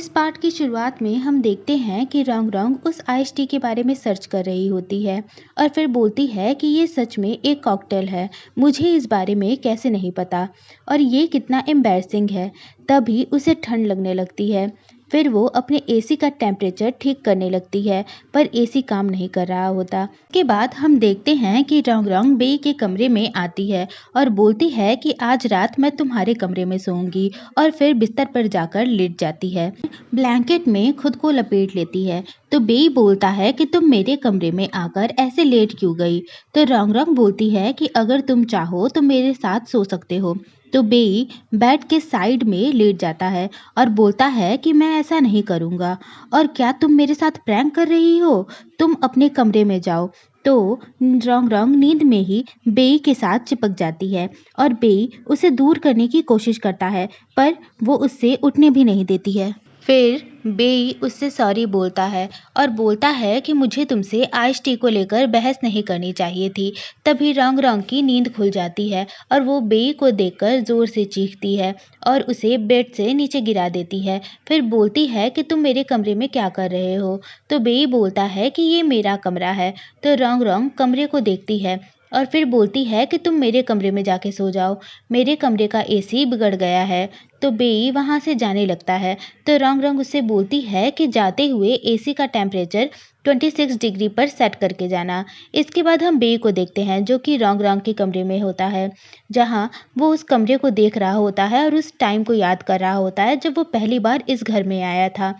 इस पार्ट की शुरुआत में हम देखते हैं कि रंग रंग उस आइस टी के बारे में सर्च कर रही होती है और फिर बोलती है कि ये सच में एक कॉकटेल है। मुझे इस बारे में कैसे नहीं पता और ये कितना एम्बैरसिंग है। तभी उसे ठंड लगने लगती है। फिर वो अपने एसी का टेम्परेचर ठीक करने लगती है, पर एसी काम नहीं कर रहा होता। के बाद हम देखते हैं कि रंग रंग बे के कमरे में आती है और बोलती है कि आज रात मैं तुम्हारे कमरे में सोऊंगी, और फिर बिस्तर पर जाकर लेट जाती है। ब्लैंकेट में खुद को लपेट लेती है। तो बेई बोलता है कि तुम मेरे कमरे में आकर ऐसे लेट क्यों गई। तो रंग रंग बोलती है कि अगर तुम चाहो तो मेरे साथ सो सकते हो। तो बेई बेड के साइड में लेट जाता है और बोलता है कि मैं ऐसा नहीं करूँगा। और क्या तुम मेरे साथ प्रैंक कर रही हो? तुम अपने कमरे में जाओ। तो रंग रंग नींद में ही बेई के साथ चिपक जाती है और बेई उसे दूर करने की कोशिश करता है, पर वो उससे उठने भी नहीं देती है। फिर बेई उससे सॉरी बोलता है और बोलता है कि मुझे तुमसे आइस टी को लेकर बहस नहीं करनी चाहिए थी। तभी रंग रंग की नींद खुल जाती है और वो बेई को देखकर जोर से चीखती है और उसे बेड से नीचे गिरा देती है। फिर बोलती है कि तुम मेरे कमरे में क्या कर रहे हो। तो बेई बोलता है कि ये मेरा कमरा है। तो रंग रंग कमरे को देखती है और फिर बोलती है कि तुम मेरे कमरे में जाके सो जाओ, मेरे कमरे का एसी बिगड़ गया है। तो बेई वहाँ से जाने लगता है। तो रंग रंग उससे बोलती है कि जाते हुए एसी का टेम्परेचर 26 डिग्री पर सेट करके जाना। इसके बाद हम बेई को देखते हैं जो कि रंग रंग के कमरे में होता है, जहाँ वो उस कमरे को देख रहा होता है और उस टाइम को याद कर रहा होता है जब वो पहली बार इस घर में आया था।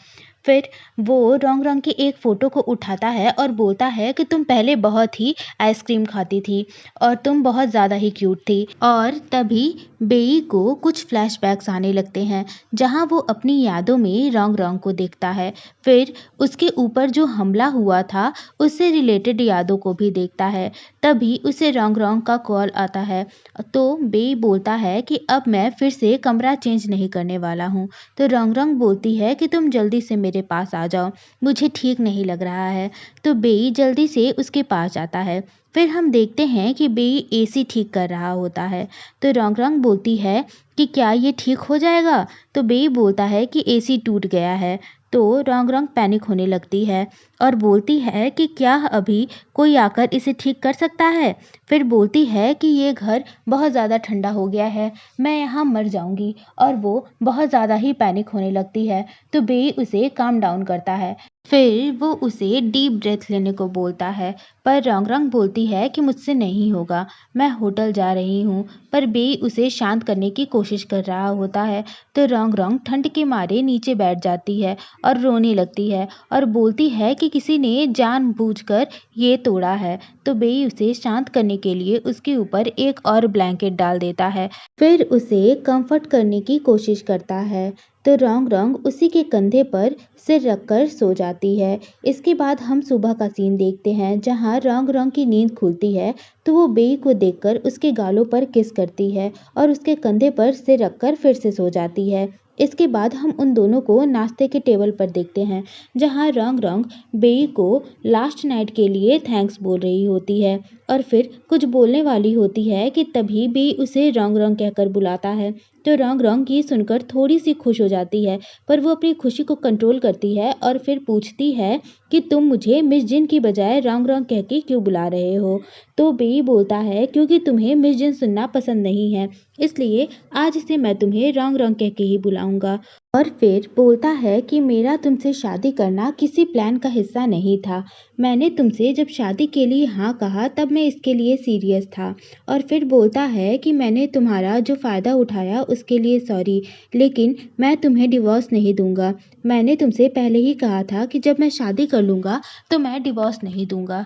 फिर वो रंग रंग की एक फ़ोटो को उठाता है और बोलता है कि तुम पहले बहुत ही आइसक्रीम खाती थी और तुम बहुत ज़्यादा ही क्यूट थी। और तभी बेई को कुछ फ्लैशबैक्स आने लगते हैं, जहां वो अपनी यादों में रंग रंग को देखता है। फिर उसके ऊपर जो हमला हुआ था उससे रिलेटेड यादों को भी देखता है। तभी उसे रंग रंग का कॉल आता है। तो बेई बोलता है कि अब मैं फिर से कमरा चेंज नहीं करने वाला हूँ। तो रंग रंग बोलती है कि तुम जल्दी से मेरे पास आ जाओ, मुझे ठीक नहीं लग रहा है। तो बेई जल्दी से उसके पास जाता है। फिर हम देखते हैं कि बेई एसी ठीक कर रहा होता है। तो रंग रंग बोलती है कि क्या ये ठीक हो जाएगा। तो बेई बोलता है कि एसी टूट गया है। तो रंग रंग पैनिक होने लगती है और बोलती है कि क्या अभी कोई आकर इसे ठीक कर सकता है। फिर बोलती है कि ये घर बहुत ज़्यादा ठंडा हो गया है, मैं यहाँ मर जाऊंगी। और वो बहुत ज़्यादा ही पैनिक होने लगती है। तो बेई उसे काम डाउन करता है। फिर वो उसे डीप ब्रेथ लेने को बोलता है, पर रंग रंग बोलती है कि मुझसे नहीं होगा, मैं होटल जा रही हूँ। पर बेई उसे शांत करने की कोशिश कर रहा होता है। तो रंग रंग ठंड के मारे नीचे बैठ जाती है और रोने लगती है और बोलती है कि किसी ने जानबूझकर ये तोड़ा है। तो बेई उसे शांत करने के लिए उसके ऊपर एक और ब्लैंकेट डाल देता है। फिर उसे कंफर्ट करने की कोशिश करता है। तो रंग रंग उसी के कंधे पर सिर रखकर सो जाती है। इसके बाद हम सुबह का सीन देखते हैं, जहां रंग रंग की नींद खुलती है। तो वो बेई को देखकर उसके गालों पर किस करती है और उसके कंधे पर सिर रखकर फिर से सो जाती है। इसके बाद हम उन दोनों को नाश्ते के टेबल पर देखते हैं, जहां रंग रंग बेई को लास्ट नाइट के लिए थैंक्स बोल रही होती है और फिर कुछ बोलने वाली होती है कि तभी बेई उसे रंग रंग कहकर बुलाता है। तो रंग रंग ये सुनकर थोड़ी सी खुश हो जाती है, पर वो अपनी खुशी को कंट्रोल करती है और फिर पूछती है कि तुम मुझे मिस जिन की बजाय रंग रंग कह के क्यों बुला रहे हो। तो बेई बोलता है क्योंकि तुम्हें मिस जिन सुनना पसंद नहीं है, इसलिए आज से मैं तुम्हें रंग रंग कह के ही बुलाऊंगा। और फिर बोलता है कि मेरा तुमसे शादी करना किसी प्लान का हिस्सा नहीं था। मैंने तुमसे जब शादी के लिए हाँ कहा तब मैं इसके लिए सीरियस था। और फिर बोलता है कि मैंने तुम्हारा जो फ़ायदा उठाया उसके लिए सॉरी, लेकिन मैं तुम्हें डिवोर्स नहीं दूंगा। मैंने तुमसे पहले ही कहा था कि जब मैं शादी कर लूँगा तो मैं डिवोर्स नहीं दूंगा।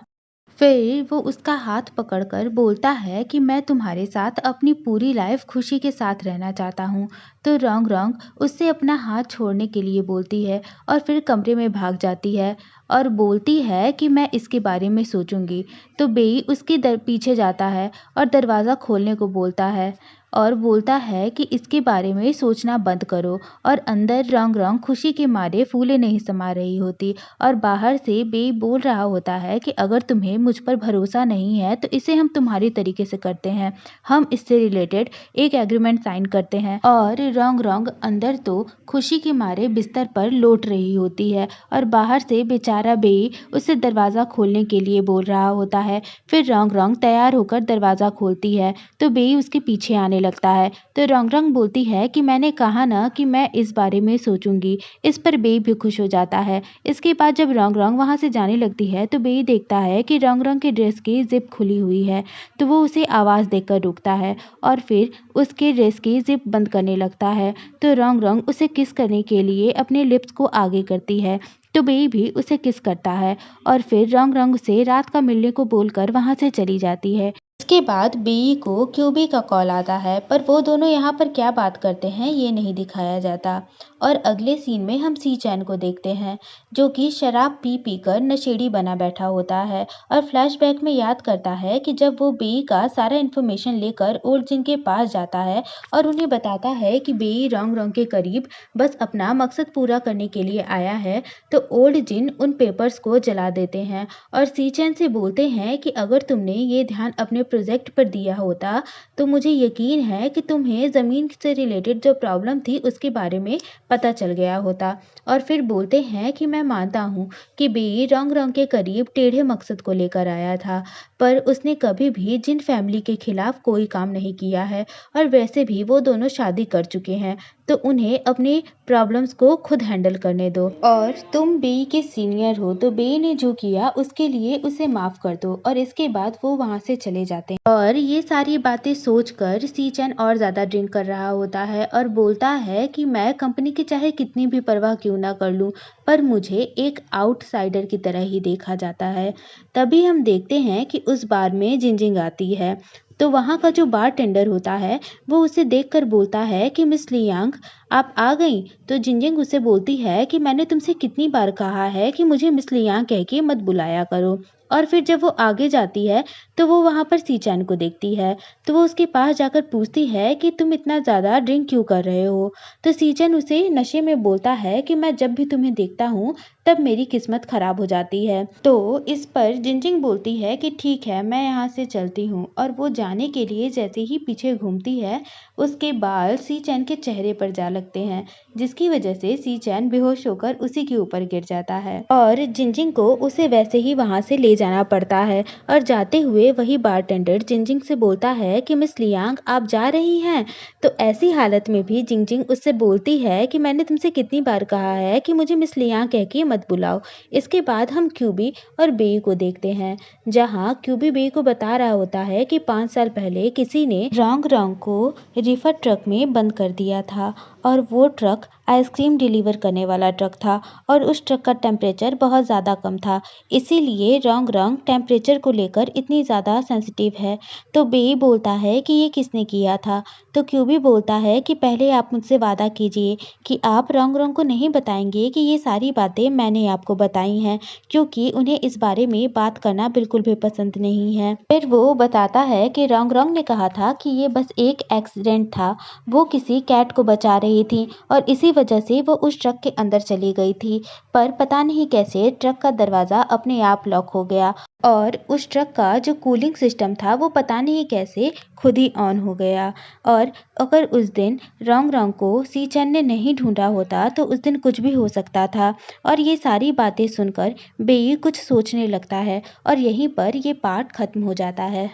फिर वो उसका हाथ पकड़कर बोलता है कि मैं तुम्हारे साथ अपनी पूरी लाइफ खुशी के साथ रहना चाहता हूँ। तो रंग रंग उससे अपना हाथ छोड़ने के लिए बोलती है और फिर कमरे में भाग जाती है और बोलती है कि मैं इसके बारे में सोचूंगी। तो बेई उसके पीछे जाता है और दरवाज़ा खोलने को बोलता है और बोलता है कि इसके बारे में सोचना बंद करो। और अंदर रॉन्ग रॉन्ग खुशी के मारे फूले नहीं समा रही होती और बाहर से बे बोल रहा होता है कि अगर तुम्हें मुझ पर भरोसा नहीं है तो इसे हम तुम्हारी तरीके से करते हैं, हम इससे रिलेटेड एक एग्रीमेंट साइन करते हैं। और रॉन्ग रॉन्ग अंदर तो खुशी के मारे बिस्तर पर लौट रही होती है और बाहर से बेचारा बे उसे दरवाज़ा खोलने के लिए बोल रहा होता है। फिर रॉन्ग रॉन्ग तैयार होकर दरवाज़ा खोलती है तो बे उसके पीछे आने लगता है। तो रॉन्ग रॉन्ग बोलती है कि मैंने कहा ना कि मैं इस बारे में सोचूंगी। इस पर बे भी खुश हो जाता है। इसके बाद जब रॉन्ग रॉन्ग वहाँ से जाने लगती है तो बे देखता है कि रॉन्ग रॉन्ग की ड्रेस की जिप खुली हुई है। तो वो उसे आवाज़ देकर रुकता है और फिर उसके ड्रेस की जिप बंद करने लगता है। तो रॉन्ग रॉन्ग उसे किस करने के लिए अपने लिप्स को आगे करती है तो बे भी उसे किस करता है और फिर रॉन्ग रॉन्ग से रात का मिलने को बोलकर वहाँ से चली जाती है। इसके बाद बी को क्यूबी का कॉल आता है पर वो दोनों यहाँ पर क्या बात करते हैं ये नहीं दिखाया जाता। और अगले सीन में हम सी चैन को देखते हैं जो कि शराब पी पी कर नशेड़ी बना बैठा होता है और फ्लैशबैक में याद करता है कि जब वो बी का सारा इन्फॉर्मेशन लेकर ओल्ड जिन के पास जाता है और उन्हें बताता है कि बी रॉन्ग रॉन्ग के करीब बस अपना मकसद पूरा करने के लिए आया है तो ओल्ड जिन उन पेपर्स को जला देते हैं और सी चैन से बोलते हैं कि अगर तुमने ये ध्यान अपने प्रोजेक्ट पर दिया होता तो मुझे यकीन है कि तुम्हें ज़मीन से रिलेटेड जो प्रॉब्लम थी उसके बारे में पता चल गया होता। और फिर बोलते हैं कि मैं मानता हूँ कि बी रॉन्ग रॉन्ग के करीब टेढ़े मकसद को लेकर आया था पर उसने कभी भी जिन फैमिली के खिलाफ कोई काम नहीं किया है और वैसे भी वो दोनों शादी कर चुके हैं तो उन्हें अपनी प्रॉब्लम्स को खुद हैंडल करने दो और तुम बे के सीनियर हो तो बे ने जो किया उसके लिए उसे माफ़ कर दो। और इसके बाद वो वहाँ से चले जाते हैं और ये सारी बातें सोचकर सी चैन और ज़्यादा ड्रिंक कर रहा होता है और बोलता है कि मैं कंपनी की चाहे कितनी भी परवाह क्यों ना कर लूँ पर मुझे एक आउटसाइडर की तरह ही देखा जाता है। तभी हम देखते हैं कि उस बार में जिंजिंग आती है तो वहाँ का जो बारटेंडर होता है वो उसे देखकर बोलता है कि मिस लियांग आप आ गई। तो जिंजिंग उसे बोलती है कि मैंने तुमसे कितनी बार कहा है कि मुझे मिस लियांग कह के मत बुलाया करो। और फिर जब वो आगे जाती है तो वो वहाँ पर सी चैन को देखती है तो वो उसके पास जाकर पूछती है कि तुम इतना ज़्यादा ड्रिंक क्यों कर रहे हो। तो सी चैन उसे नशे में बोलता है कि मैं जब भी तुम्हें देखता हूँ तब मेरी किस्मत खराब हो जाती है। तो इस पर जिंजिंग बोलती है कि ठीक है मैं यहाँ से चलती हूँ और वो जाने के लिए जैसे ही पीछे घूमती है उसके बाल सी चैन के चेहरे पर जा लगते हैं जिसकी वजह से सी चैन बेहोश होकर उसी के ऊपर गिर जाता है और जिंजिंग को उसे वैसे ही वहाँ से ले जाना पड़ता है। और जाते हुए वही बारटेंडर जिंजिंग से बोलता है कि मिस लियांग आप जा रही हैं। तो ऐसी हालत में भी जिंजिंग उससे बोलती है कि मैंने तुमसे कितनी बार कहा है कि मुझे मिस लियांग कह के मत बुलाओ। इसके बाद हम क्यूबी और बे को देखते हैं जहाँ क्यूबी बे को बता रहा होता है कि 5 साल पहले किसी ने रॉन्ग रॉन्ग को रिफर ट्रक में बंद कर दिया था और वो ट्रक आइसक्रीम डिलीवर करने वाला ट्रक था और उस ट्रक का टेम्परेचर बहुत ज़्यादा कम था इसीलिए रॉन्ग रॉन्ग टेम्परेचर को लेकर इतनी ज़्यादा सेंसिटिव है। तो बे बोलता है कि ये किसने किया था। तो क्यूबी बोलता है कि पहले आप मुझसे वादा कीजिए कि आप रॉन्ग रॉन्ग को नहीं बताएंगे कि ये सारी बातें मैंने आपको बताई हैं क्योंकि उन्हें इस बारे में बात करना बिल्कुल भी पसंद नहीं है। फिर वो बताता है कि रॉन्ग रॉन्ग ने कहा था कि ये बस एक एक्सीडेंट था, वो किसी कैट को बचा रही थी और इसी वजह से वो उस ट्रक के अंदर चली गई थी पर पता नहीं कैसे ट्रक का दरवाज़ा अपने आप लॉक हो गया और उस ट्रक का जो कूलिंग सिस्टम था वो पता नहीं कैसे खुद ही ऑन हो गया। और अगर उस दिन रॉन्ग रॉन्ग को सी चैन ने नहीं ढूंढा होता तो उस दिन कुछ भी हो सकता था। और ये सारी बातें सुनकर बे कुछ सोचने लगता है और यहीं पर ये पार्ट खत्म हो जाता है।